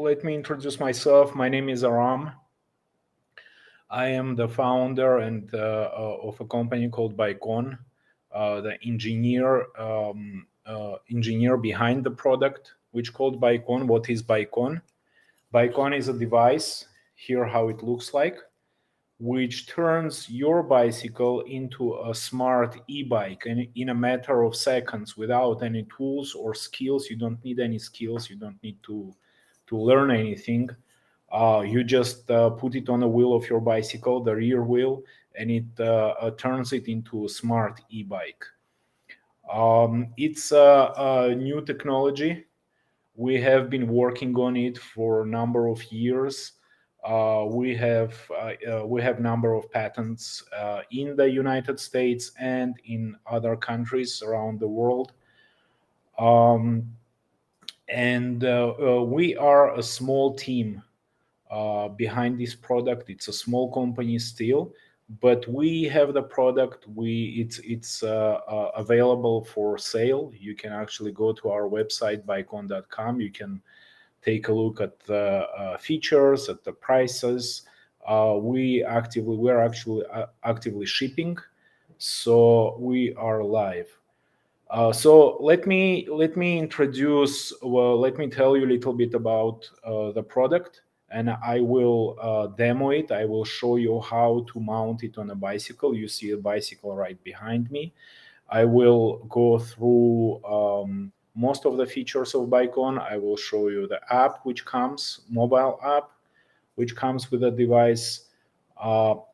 let me introduce myself. My name is Aram. I am the founder and of a company called BikeOn, the engineer behind the product, which called BikeOn. What is BikeOn? BikeOn is a device. Here, how it looks like, which turns your bicycle into a smart e-bike and in a matter of seconds without any tools or skills. You don't need any skills. You don't need to learn anything. You just put it on the wheel of your bicycle, the rear wheel, and it turns it into a smart e-bike. It's a new technology. We have been working on it for a number of years. We have number of patents in the United States and in other countries around the world. Um, and we are a small team behind this product. It's a small company still, but we have the product. It's available for sale. You can actually go to our website bikeon.com. You can take a look at the features, at the prices. We're actually actively shipping, so we are live. So let me introduce. Well, let me tell you a little bit about the product, and I will demo it. I will show you how to mount it on a bicycle. You see a bicycle right behind me. I will go through most of the features of BikeOn. I will show you the app which comes, mobile app, which comes with the device.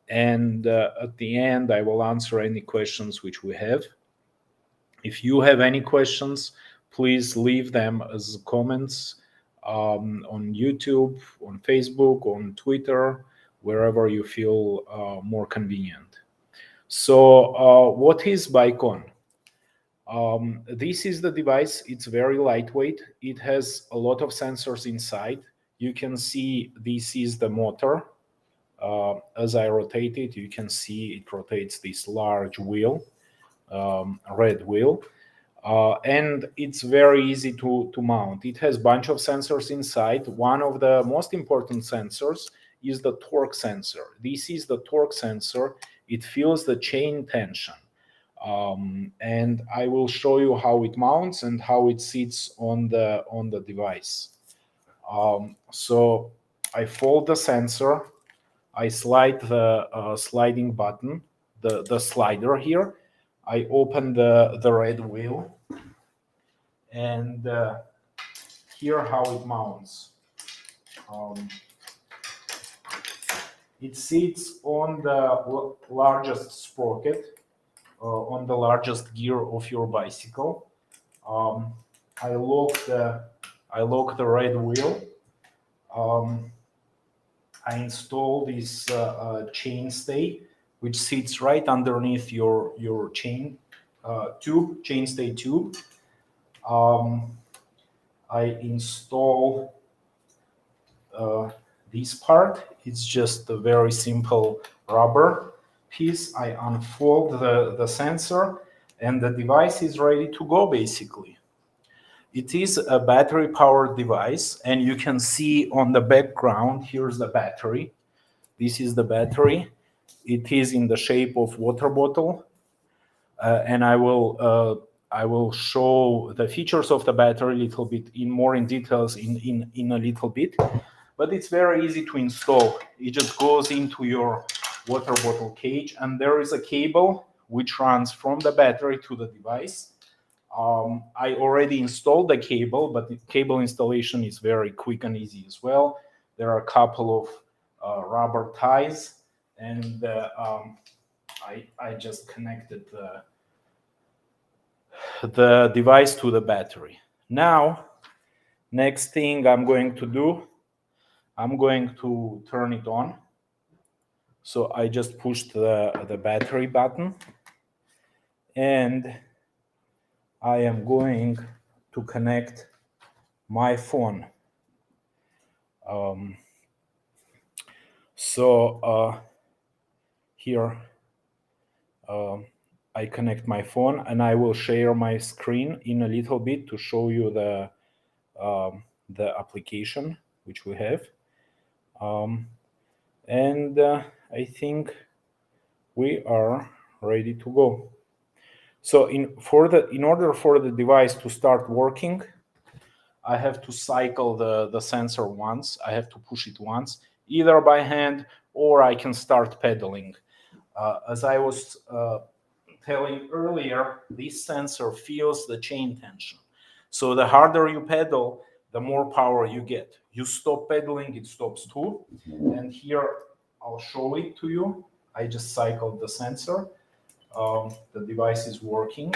And at the end, I will answer any questions which we have. If you have any questions, please leave them as comments on YouTube, on Facebook, on Twitter, wherever you feel more convenient. So, what is BikeOn? This is the device. It's very lightweight. It has a lot of sensors inside. You can see this is the motor. As I rotate it, you can see it rotates this large wheel, red wheel. And it's very easy to mount. It has a bunch of sensors inside. One of the most important sensors is the torque sensor. This is the torque sensor. It feels the chain tension. And I will show you how it mounts and how it sits on the device. So I fold the sensor. I slide the sliding button, the slider here. I open the red wheel, and here how it mounts. It sits on the largest sprocket, on the largest gear of your bicycle. I lock the red wheel. I install this chainstay, which sits right underneath your chainstay tube. I install this part. It's just a very simple rubber piece. I unfold the sensor, and the device is ready to go, basically. It is a battery-powered device, and you can see on the background, here's the battery. This is the battery. It is in the shape of water bottle, and I will show the features of the battery a little bit more in details in a little bit. But it's very easy to install. It just goes into your water bottle cage, and there is a cable which runs from the battery to the device. I already installed the cable, but the cable installation is very quick and easy as well. There are a couple of rubber ties, and I just connected the device to the battery. Now, next thing I'm going to do, I'm going to turn it on. So I just pushed the battery button, and I am going to connect my phone. Here I connect my phone, and I will share my screen in a little bit to show you the application. which we have. And I think we are ready to go. So in order for the device to start working, I have to cycle the sensor once. I have to push it once, either by hand or I can start pedaling. As I was telling earlier, this sensor feels the chain tension. So the harder you pedal, the more power you get. You stop pedaling, it stops too. And here I'll show it to you. I just cycled the sensor. The device is working.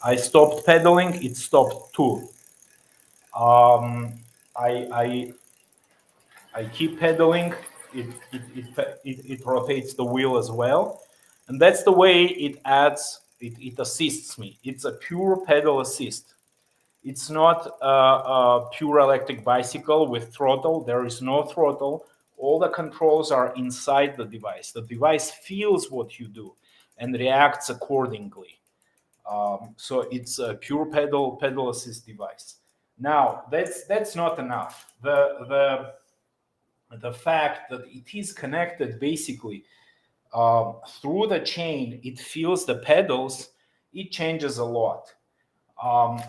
I stopped pedaling, it stopped too. I keep pedaling, it rotates the wheel as well. And that's the way it assists me. It's a pure pedal assist. It's not a pure electric bicycle with throttle. There is no throttle. All the controls are inside the device. The device feels what you do and reacts accordingly. So it's a pure pedal assist device. Now that's not enough. The fact that it is connected basically through the chain, it feels the pedals. It changes a lot. I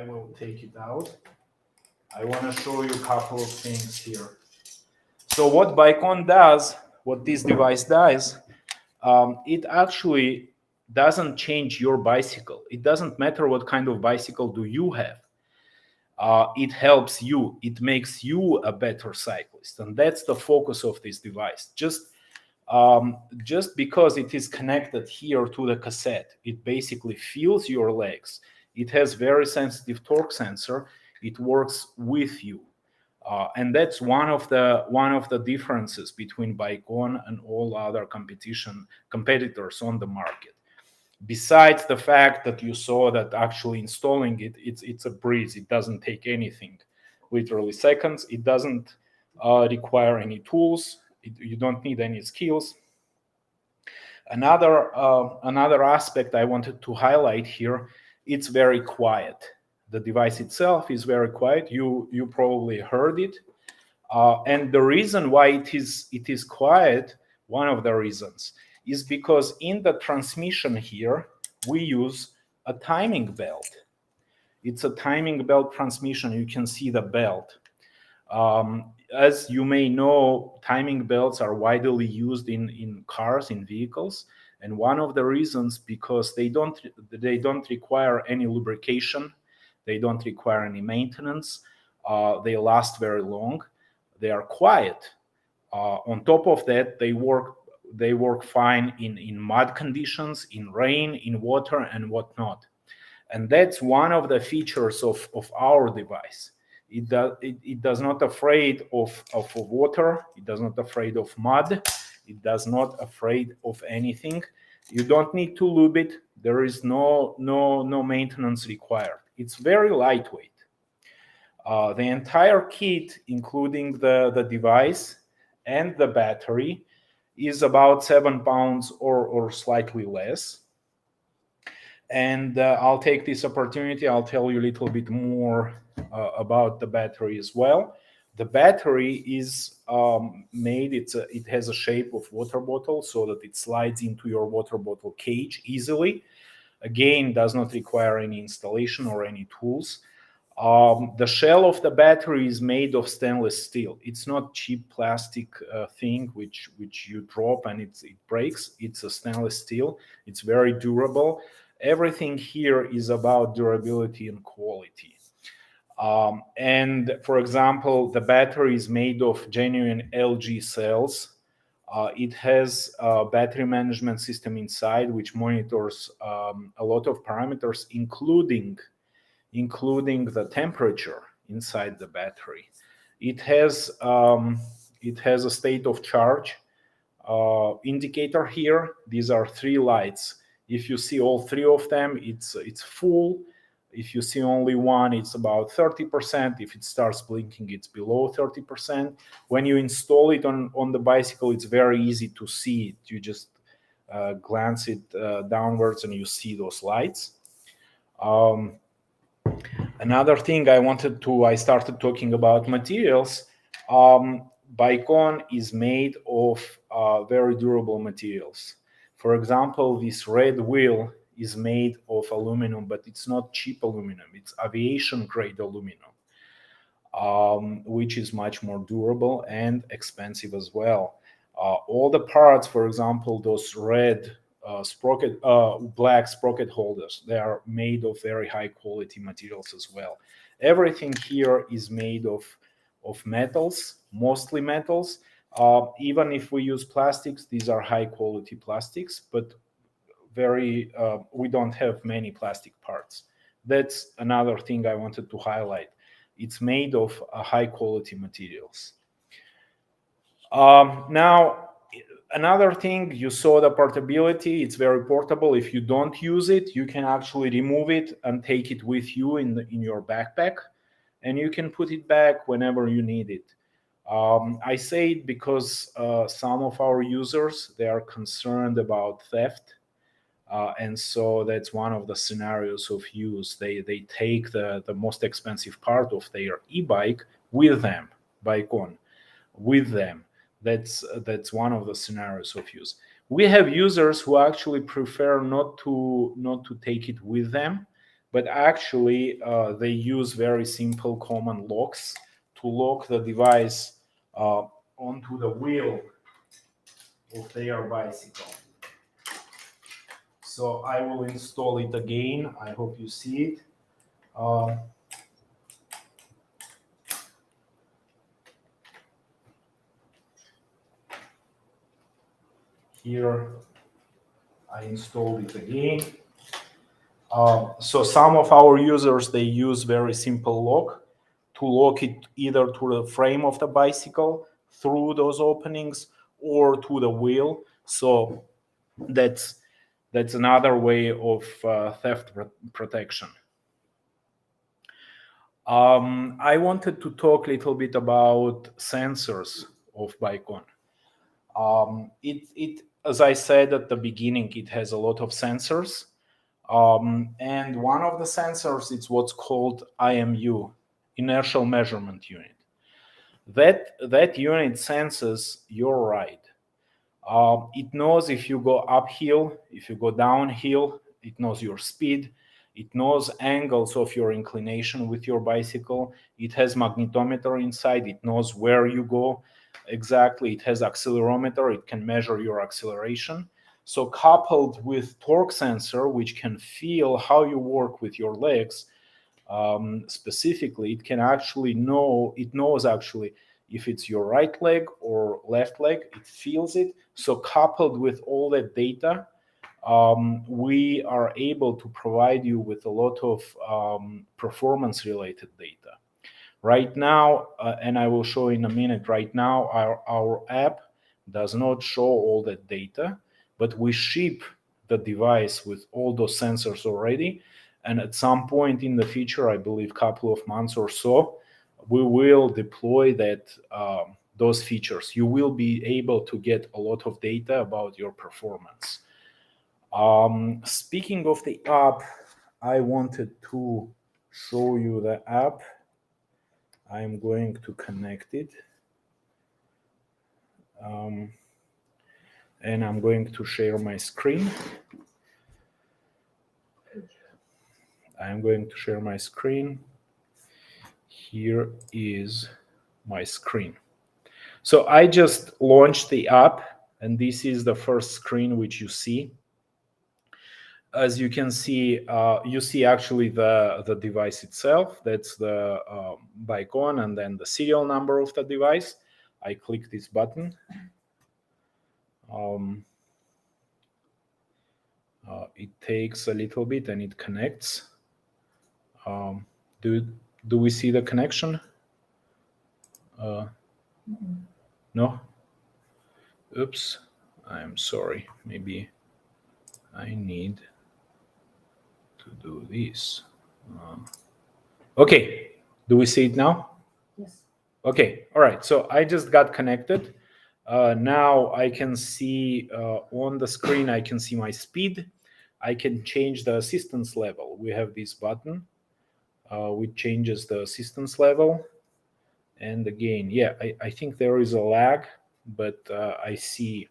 will take it out. I want to show you a couple of things here. So what BikeOn does, what this device does, it actually doesn't change your bicycle. It doesn't matter what kind of bicycle do you have. It helps you. It makes you a better cyclist, and that's the focus of this device. Just because it is connected here to the cassette, it basically feels your legs. It has very sensitive torque sensor. It works with you. And that's one of the differences between BikeOn and all other competitors on the market. Besides the fact that you saw that actually installing it's a breeze. It doesn't take anything, literally seconds. It doesn't require any tools. You don't need any skills. Another aspect I wanted to highlight here, it's very quiet. The device itself is very quiet. You probably heard it. And the reason why it is quiet, one of the reasons, is because in the transmission here, we use a timing belt. It's a timing belt transmission. You can see the belt. As you may know, timing belts are widely used in cars, in vehicles. And one of the reasons, because they don't require any lubrication, they don't require any maintenance, they last very long, they are quiet. On top of that, they work fine in mud conditions, in rain, in water, and whatnot. And that's one of the features of our device. It does not afraid of water. It does not afraid of mud. It does not afraid of anything. You don't need to lube it. There is no maintenance required. It's very lightweight. The entire kit, including the device and the battery, is about 7 pounds or slightly less. And I'll take this opportunity. I'll tell you a little bit more about the battery as well. The battery is made, it has a shape of water bottle so that it slides into your water bottle cage easily. Again, does not require any installation or any tools. The shell of the battery is made of stainless steel. It's not cheap plastic thing which you drop and it breaks. It's a stainless steel. It's very durable. Everything here is about durability and quality. And for example, the battery is made of genuine LG cells. It has a battery management system inside which monitors a lot of parameters, including the temperature inside the battery. It has a state of charge indicator here. These are 3 lights. If you see all 3 of them, it's full. If you see only one, it's about 30%. If it starts blinking, it's below 30%. When you install it on the bicycle, it's very easy to see it. You just glance it downwards and you see those lights. Another thing I started talking about materials. BikeOn is made of very durable materials. For example, this red wheel is made of aluminum, but it's not cheap aluminum. It's aviation grade aluminum, which is much more durable and expensive as well. All the parts, for example, those red black sprocket holders, they are made of very high quality materials as well. Everything here is made of metals, mostly metals. Even if we use plastics, these are high quality plastics, but we don't have many plastic parts. That's another thing I wanted to highlight. It's made of high quality materials. Now, another thing, you saw the portability. It's very portable. If you don't use it, you can actually remove it and take it with you in your backpack, and you can put it back whenever you need it. I say it because some of our users, they are concerned about theft. And so that's one of the scenarios of use. They take the most expensive part of their e-bike with them, BikeOn, with them. That's one of the scenarios of use. We have users who actually prefer not to take it with them, but actually they use very simple common locks to lock the device onto the wheel of their bicycle. So I will install it again. I hope you see it. Here, I installed it again. So some of our users, they use very simple lock to lock it either to the frame of the bicycle through those openings or to the wheel. So that's another way of theft protection. I wanted to talk a little bit about sensors of BikeOn. As I said at the beginning, it has a lot of sensors. And one of the sensors is what's called IMU, inertial measurement unit. That unit senses your ride. It knows if you go uphill, if you go downhill, it knows your speed, it knows angles of your inclination with your bicycle. It has magnetometer inside, it knows where you go exactly. It has accelerometer, it can measure your acceleration. So coupled with torque sensor, which can feel how you work with your legs, specifically, it knows actually if it's your right leg or left leg, it feels it. So coupled with all that data, we are able to provide you with a lot of performance related data. Right now, and I will show in a minute, right now our app does not show all that data, but we ship the device with all those sensors already. And at some point in the future, I believe a couple of months or so, we will deploy those features. You will be able to get a lot of data about your performance. Speaking of the app, I wanted to show you the app. I'm going to connect it. And I'm going to share my screen. I'm going to share my screen. Here is my screen. So I just launched the app, and this is the first screen which you see. As you can see, you see actually the device itself. That's the BikeOn, and then the serial number of the device. I click this button. It takes a little bit and it connects. Do we see the connection? No? Oops, I'm sorry. Maybe I need to do this. Okay, do we see it now? Yes. Okay, all right. So I just got connected. Now I can see on the screen, I can see my speed. I can change the assistance level. We have this button which changes the assistance level. And again, yeah, I think there is a lag, but I see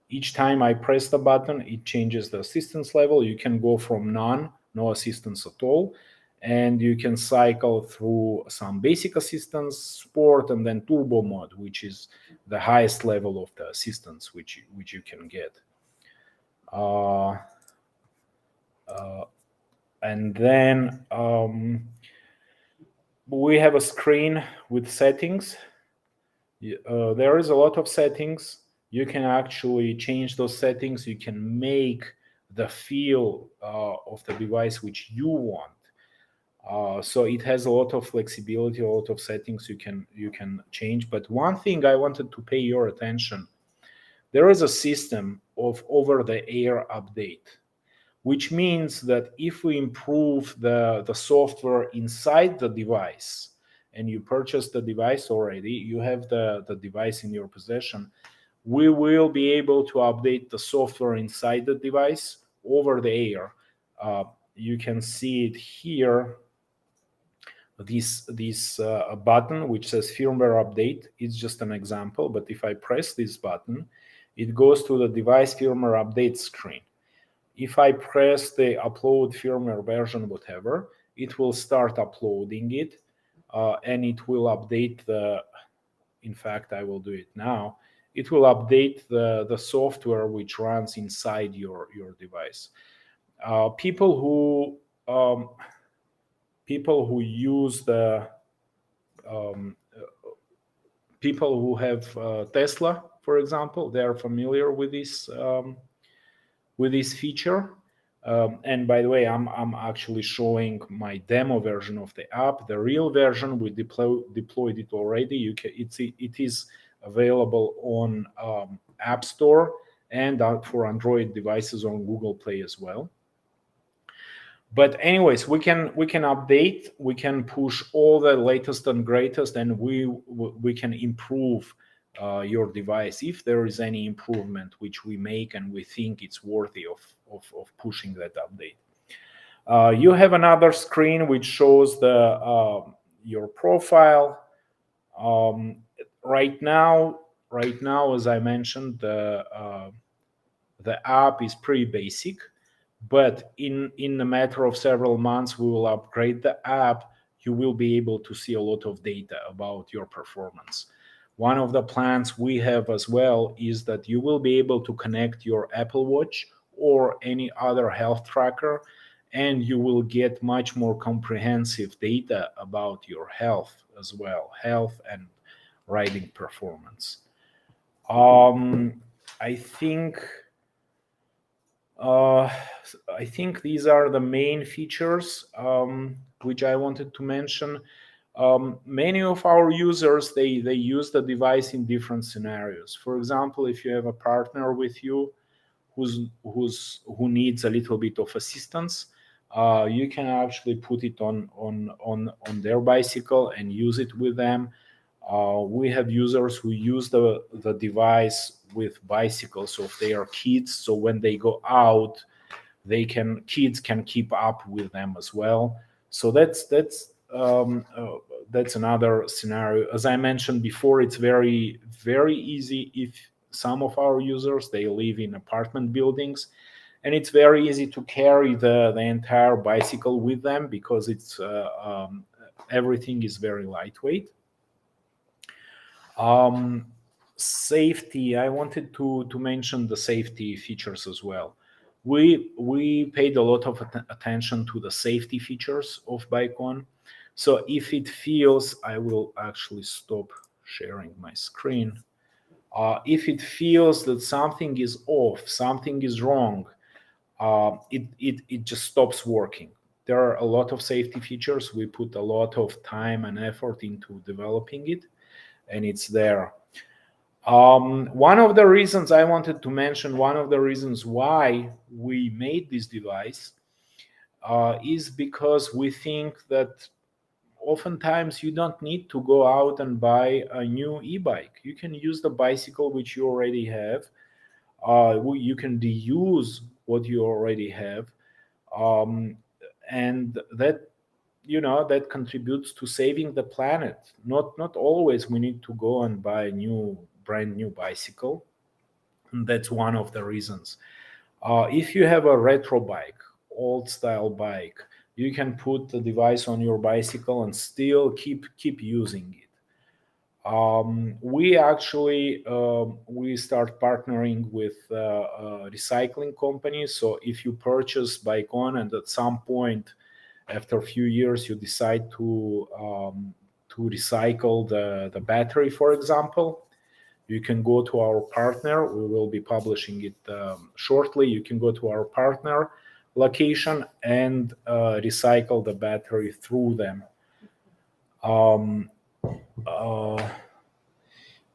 each time I press the button, it changes the assistance level. You can go from none, no assistance at all, and you can cycle through some basic assistance, sport, and then turbo mode, which is the highest level of the assistance which you can get. Uh, and then we have a screen with settings. There is a lot of settings. You can actually change those settings. You can make the feel of the device which you want. So it has a lot of flexibility, a lot of settings you can change. But one thing I wanted to pay your attention: there is a system of over-the-air update, which means that if we improve the software inside the device, and you purchase the device already, you have the device in your possession, we will be able to update the software inside the device over the air. You can see it here, this button which says firmware update. It's just an example, but if I press this button, it goes to the device firmware update screen. If I press the upload firmware version, whatever, it will start uploading it, and it will update in fact, I will do it now. It will update the software which runs inside your device. People who use um, people who have Tesla, for example, they are familiar with this feature. And by the way, I'm actually showing my demo version of the app. The real version, we deployed it already. It is available on App Store and for Android devices on Google Play as well. But anyways, we can update, we can push all the latest and greatest, and we can improve your device if there is any improvement which we make and we think it's worthy of pushing that update. You have another screen which shows your profile. Right now, as I mentioned, the app is pretty basic, but in a matter of several months, we will upgrade the app. You will be able to see a lot of data about your performance. One of the plans we have as well is that you will be able to connect your Apple Watch or any other health tracker, and you will get much more comprehensive data about your health as well, health and riding performance. I think uh, I think these are the main features which I wanted to mention. Many of our users, they use the device in different scenarios. For example, if you have a partner with you who needs a little bit of assistance, you can actually put it on their bicycle and use it with them. We have users who use the device with bicycles of their kids, so when they go out, kids can keep up with them as well. So that's another scenario. As I mentioned before, it's very very easy if some of our users, they live in apartment buildings, and it's very easy to carry the entire bicycle with them because everything is very lightweight. um, Safety, I wanted to mention the safety features as well. We paid a lot of attention to the safety features of BikeOn. So if it feels, I will actually stop sharing my screen. If it feels that something is off, something is wrong, it just stops working. There are a lot of safety features. We put a lot of time and effort into developing it, and it's there. One of the reasons I wanted to mention, one of the reasons why we made this device is because we think that oftentimes you don't need to go out and buy a new e-bike. You can use the bicycle which you already have. You can reuse what you already have, um, and that contributes to saving the planet. Not always we need to go and buy a brand new bicycle. And that's one of the reasons. If you have a retro bike, old style bike, you can put the device on your bicycle and still keep using it. We actually we start partnering with recycling companies. So if you purchase BikeOn and at some point after a few years you decide to recycle the battery, for example, you can go to our partner. We will be publishing it shortly. You can go to our partner location and recycle the battery through them. Um, uh,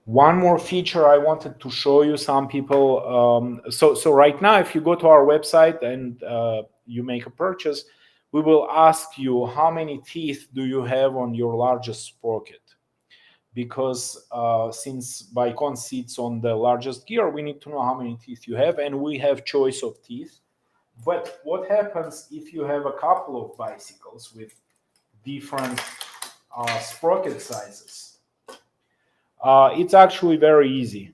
One more feature I wanted to show you. Some people, so right now, if you go to our website and you make a purchase, we will ask you how many teeth do you have on your largest sprocket. Because since BikeOn sits on the largest gear, we need to know how many teeth you have, and we have choice of teeth. But what happens if you have a couple of bicycles with different sprocket sizes? It's actually very easy.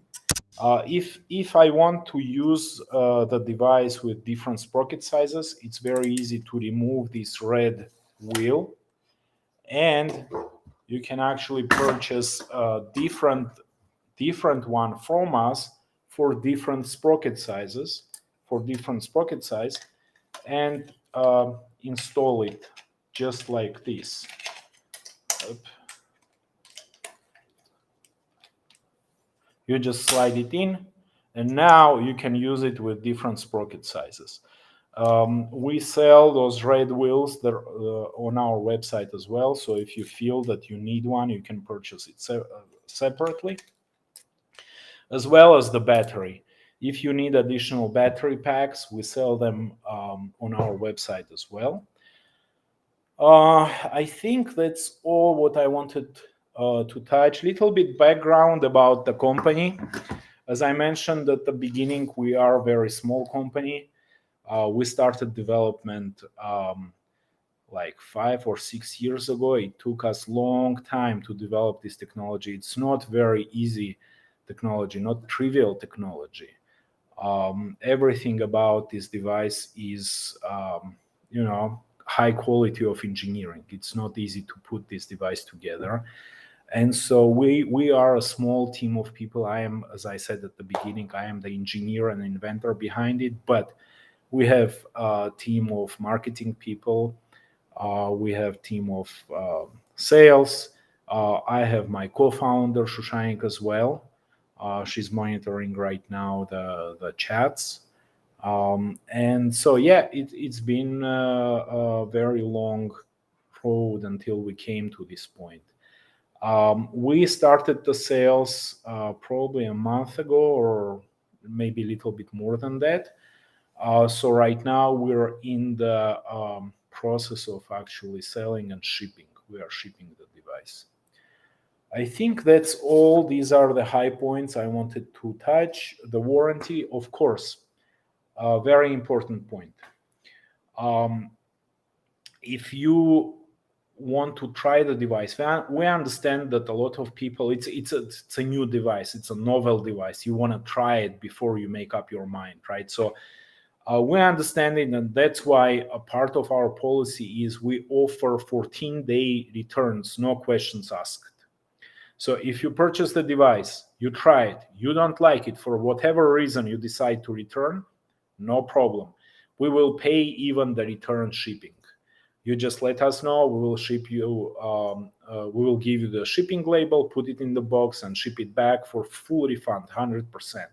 If I want to use the device with different sprocket sizes, it's very easy to remove this red wheel, and you can actually purchase a different one from us for different sprocket sizes, and install it just like this. You just slide it in, and now you can use it with different sprocket sizes. We sell those red wheels that are, on our website as well. So if you feel that you need one, you can purchase it separately, as well as the battery. If you need additional battery packs, we sell them on our website as well. I think that's all what I wanted to touch. Little bit background about the company. As I mentioned at the beginning, we are a very small company. We started development like 5 or 6 years ago. It took us long time to develop this technology. It's not very easy technology, not trivial technology. Everything about this device is, high quality of engineering. It's not easy to put this device together. And so we are a small team of people. I am, as I said at the beginning, I am the engineer and inventor behind it, but we have a team of marketing people. We have team of sales. I have my co-founder Shushanik as well. She's monitoring right now the chats. And so, yeah, it's been a very long road until we came to this point. We started the sales probably a month ago, or maybe a little bit more than that. So right now we're in the process of actually selling and shipping. We are shipping the device. I think that's all. These are the high points I wanted to touch. The warranty, of course, a very important point. Um, if you want to try the device, we understand that a lot of people, it's a new device, it's a novel device. You want to try it before you make up your mind, right? So we understand it, and that's why a part of our policy is we offer 14-day returns, no questions asked. So if you purchase the device, you try it, you don't like it, for whatever reason you decide to return, no problem. We will pay even the return shipping. You just let us know. We will ship you. We will give you the shipping label, put it in the box, and ship it back for full refund, 100%.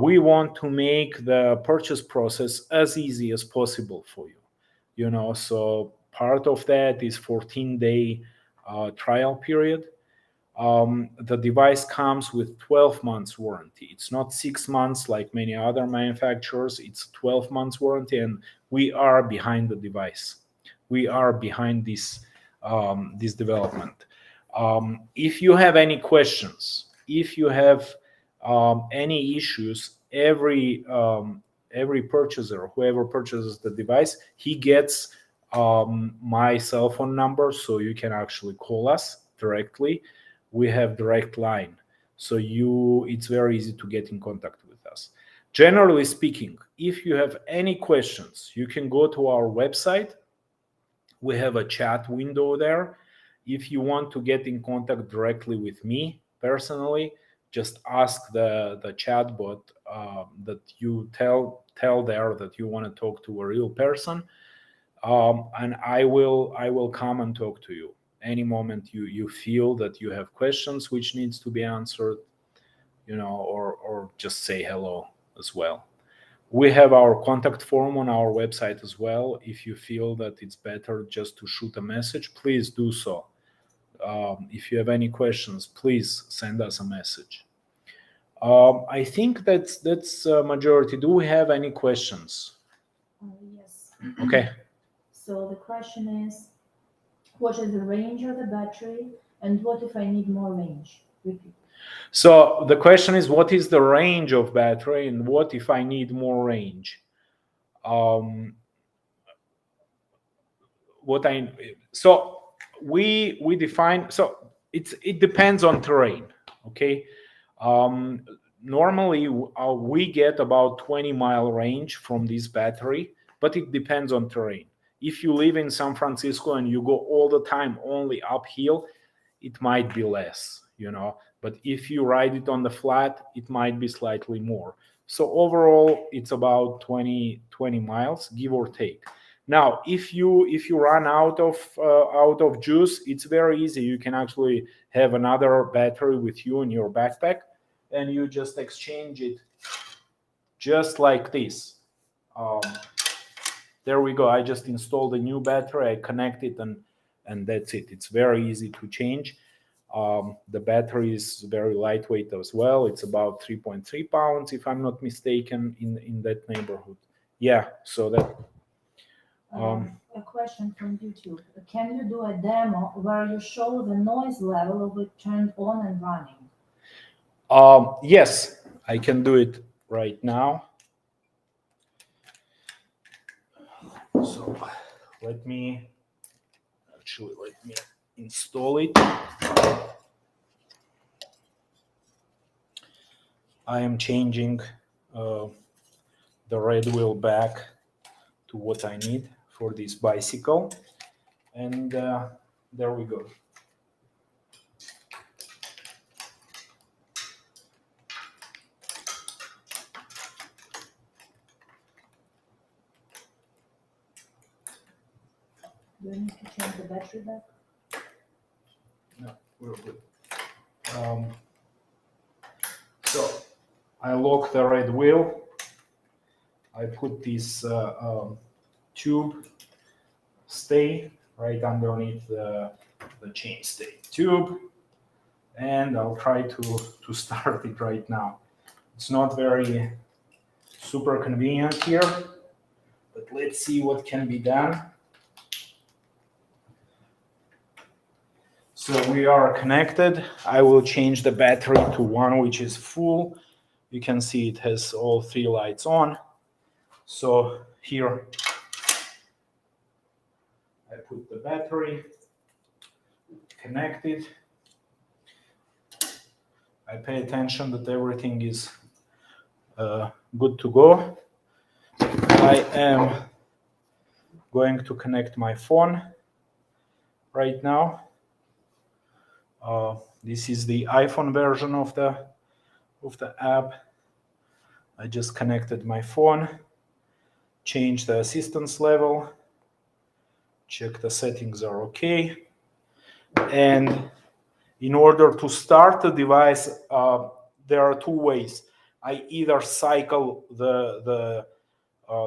We want to make the purchase process as easy as possible for you. So part of that is 14-day trial period. The device comes with 12 months warranty. It's not 6 months like many other manufacturers. It's 12 months warranty, and we are behind the device. We are behind this this development. If you have any questions, if you have any issues, every purchaser, whoever purchases the device, he gets my cell phone number, so you can actually call us directly. We have direct line, so it's very easy to get in contact with us. Generally speaking, if you have any questions, you can go to our website. We have a chat window there. If you want to get in contact directly with me personally, just ask the chatbot that you tell there that you want to talk to a real person, and I will come and talk to you any moment you feel that you have questions which needs to be answered, or just say hello as well. We have our contact form on our website as well. If you feel that it's better just to shoot a message, please do so. If you have any questions, please send us a message. I think that's majority. Do we have any questions? Yes. Okay. So the question is, what is the range of the battery, and what if I need more range? Repeat. So the question is, what is the range of battery, and what if I need more range? So we define. So it depends on terrain. Okay. Normally we get about 20-mile range from this battery, but it depends on terrain. If you live in San Francisco and you go all the time only uphill, it might be less. But if you ride it on the flat, it might be slightly more. So overall, it's about 20 miles, give or take. Now, if you run out of juice, it's very easy. You can actually have another battery with you in your backpack, and you just exchange it just like this. There we go. I just installed a new battery. I connect it, and that's it. It's very easy to change. The battery is very lightweight as well. It's about 3.3 pounds, if I'm not mistaken, in that neighborhood. Yeah. So that. A question from YouTube. Can you do a demo where you show the noise level of it turned on and running? Yes, I can do it right now. So let me install it. I am changing the red wheel back to what I need for this bicycle, and there we go. Do you need to change the battery back? No, we're good. So I lock the red wheel. I put this tube stay right underneath the chainstay tube, and I'll try to start it right now. It's not very super convenient here, but let's see what can be done. So we are connected. I will change the battery to one which is full. You can see it has all three lights on. So here I put the battery, connected. I pay attention that everything is good to go. I am going to connect my phone right now. This is the iPhone version of the app. I just connected my phone, change the assistance level, check the settings are okay. And in order to start the device, there are two ways. I either cycle the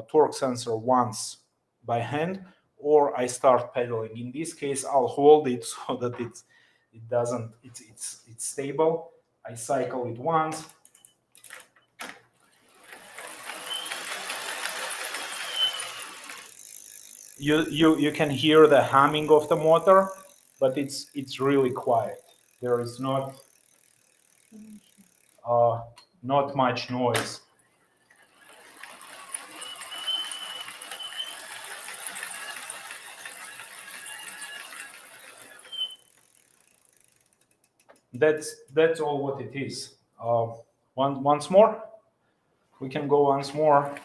torque sensor once by hand, or I start pedaling. In this case, I'll hold it so that it's stable. I cycle it once. You can hear the humming of the motor. but it's really quiet. There is not much noise. That's all what it is. Once more, we can go once more.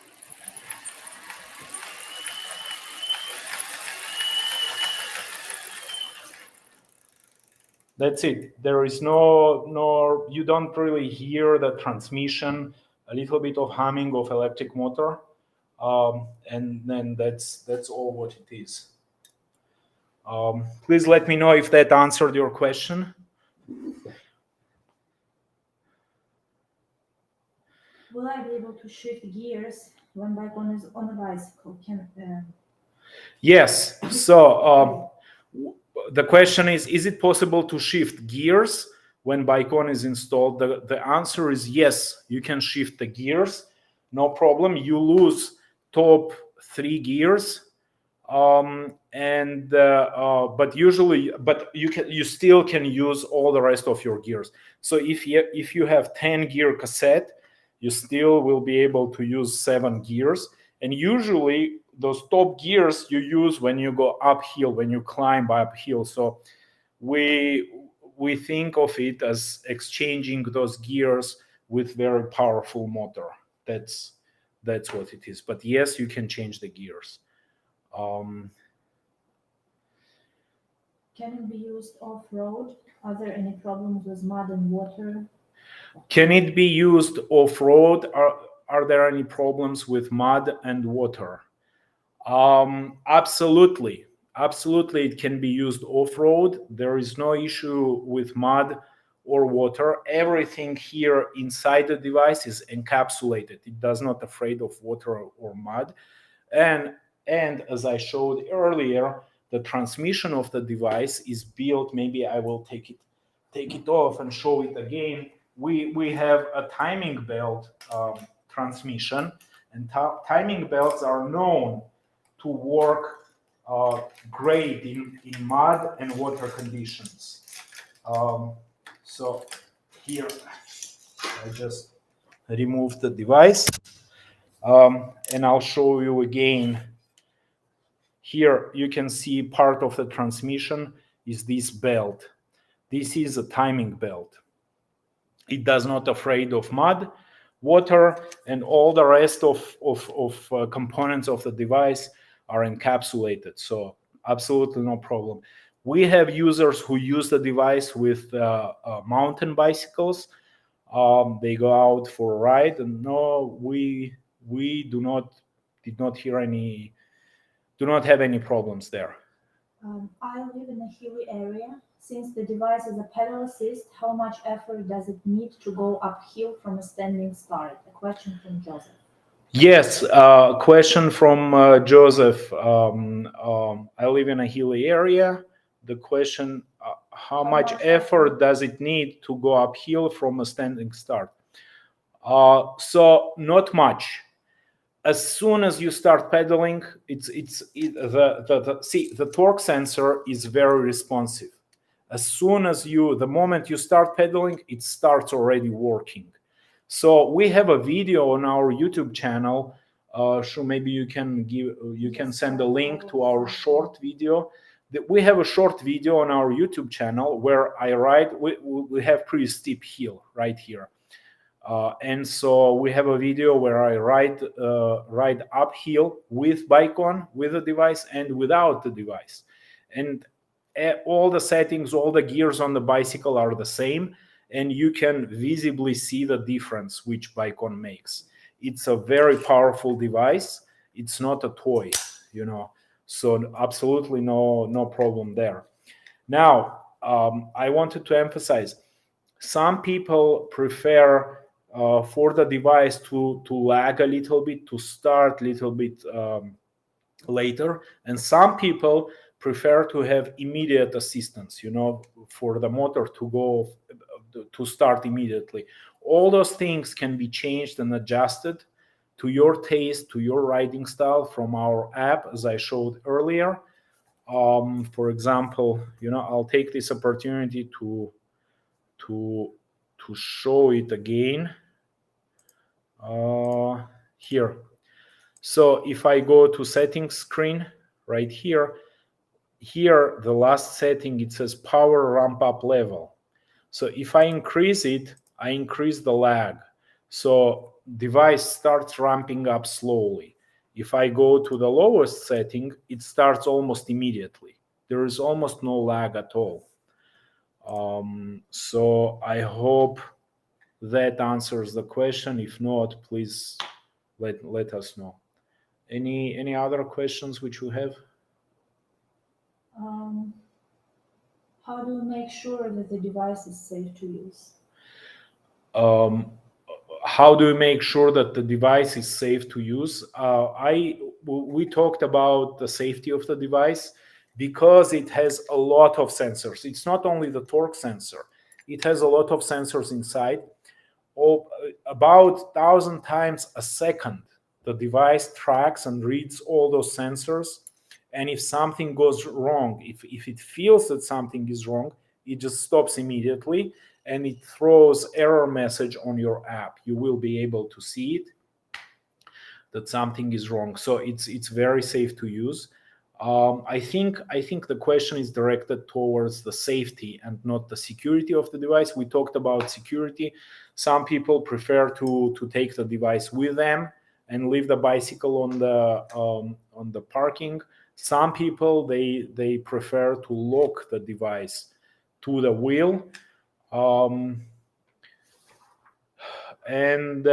That's it. There is no, you don't really hear the transmission, a little bit of humming of electric motor, and then that's all what it is. Please let me know if that answered your question. Will I be able to shift gears when BikeOn is on a bicycle? Yes. So the question is it possible to shift gears when BikeOn is installed? The answer is yes, you can shift the gears, no problem. You lose top 3 gears, but you still can use all the rest of your gears. So if you have 10 gear cassette, you still will be able to use 7 gears. And usually those top gears you use when you go uphill, when you climb uphill. So we think of it as exchanging those gears with very powerful motor. That's what it is. But yes, you can change the gears. Can it be used off-road? Are there any problems with mud and water? Can it be used off-road? Are there any problems with mud and water? Absolutely. Absolutely, it can be used off-road. There is no issue with mud or water. Everything here inside the device is encapsulated. It does not afraid of water or mud. And as I showed earlier, the transmission of the device is built. Maybe I will take it off and show it again. We have a timing belt transmission, and timing belts are known to work great in mud and water conditions. So here I just remove the device, and I'll show you again. Here you can see part of the transmission is this belt. This is a timing belt. It does not afraid of mud, water, and all the rest of components of the device are encapsulated. So absolutely no problem. We have users who use the device with mountain bicycles. They go out for a ride, and no, we did not have any problems there. I live in a hilly area. Since the device is a pedal assist, how much effort does it need to go uphill from a standing start? A question from Joseph. Yes, question from Joseph. I live in a hilly area. The question, how much effort does it need to go uphill from a standing start? So not much. As soon as you start pedaling, the torque sensor is very responsive. As soon as the moment you start pedaling, it starts already working. So we have a video on our YouTube channel. So maybe you can send a link to our short video. We have a short video on our YouTube channel where I ride. We have pretty steep hill right here. And so we have a video where I ride uphill with BikeOn, with the device, and without the device. And all the settings, all the gears on the bicycle are the same, and you can visibly see the difference which BikeOn makes. It's a very powerful device. It's not a toy, So absolutely no problem there. Now, I wanted to emphasize, some people prefer for the device to lag a little bit, to start a little bit later, and some people prefer to have immediate assistance, for the motor to start immediately. All those things can be changed and adjusted to your taste, to your riding style from our app, as I showed earlier. For example, I'll take this opportunity to to show it again here. So if I go to settings screen right here, the last setting, it says power ramp up level. So if I increase it, I increase the lag. So device starts ramping up slowly. If I go to the lowest setting, it starts almost immediately. There is almost no lag at all. So I hope that answers the question. If not, please let us know. Any other questions which you have? Um, how do you make sure that the device is safe to use? Um, how do you make sure that the device is safe to use? We talked about the safety of the device because it has a lot of sensors. It's not only the torque sensor; it has a lot of sensors inside. About 1,000 times a second, the device tracks and reads all those sensors. And if something goes wrong, if it feels that something is wrong, it just stops immediately and it throws error message on your app. You will be able to see it that something is wrong. So it's very safe to use. I think the question is directed towards the safety and not the security of the device. We talked about security. Some people prefer to take the device with them and leave the bicycle on the parking. Some people they prefer to lock the device to the wheel. Um, and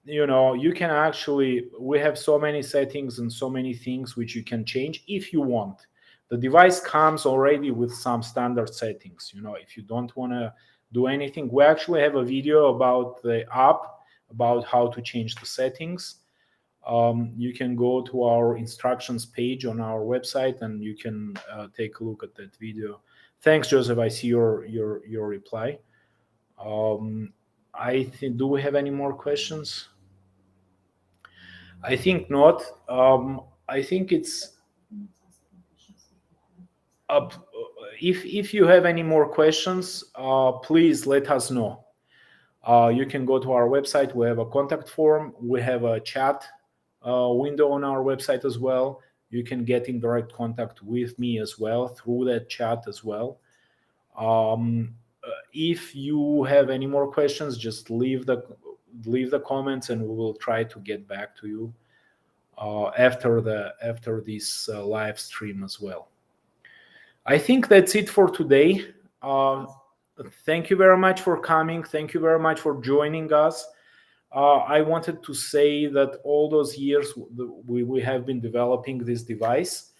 you can actually, we have so many settings and so many things which you can change if you want. The device comes already with some standard settings. If you don't want to do anything, we actually have a video about the app, about how to change the settings. You can go to our instructions page on our website and you can take a look at that video. Thanks, Joseph. I see your reply. um, I think, do we have any more questions? I think not. I think it's up. If you have any more questions, please let us know. You can go to our website. We have a contact form. We have a chat window on our website as well. You can get in direct contact with me as well through that chat as well. If you have any more questions, just leave the comments, and we will try to get back to you after this live stream as well. I think that's it for today. Thank you very much for coming. Thank you very much for joining us. I wanted to say that all those years we have been developing this device,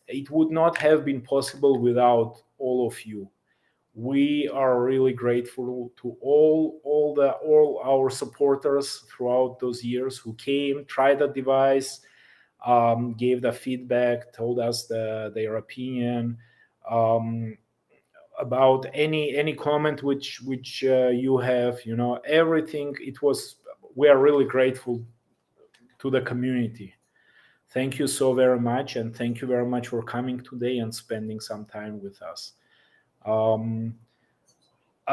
it would not have been possible without all of you. We are really grateful to all our supporters throughout those years who came, tried the device, gave the feedback, told us their opinion um, about any comment which you have. Everything. It was. We are really grateful to the community. Thank you so very much, and thank you very much for coming today and spending some time with us. Um,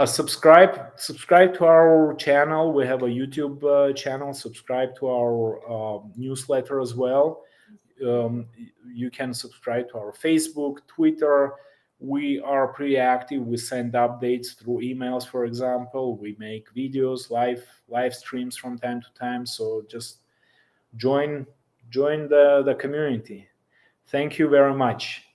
subscribe to our channel. We have a YouTube channel. Subscribe to our newsletter as well. um, you can subscribe to our Facebook, Twitter. We are pretty active. We send updates through emails, for example. We make videos, live streams from time to time. So just join the community. Thank you very much.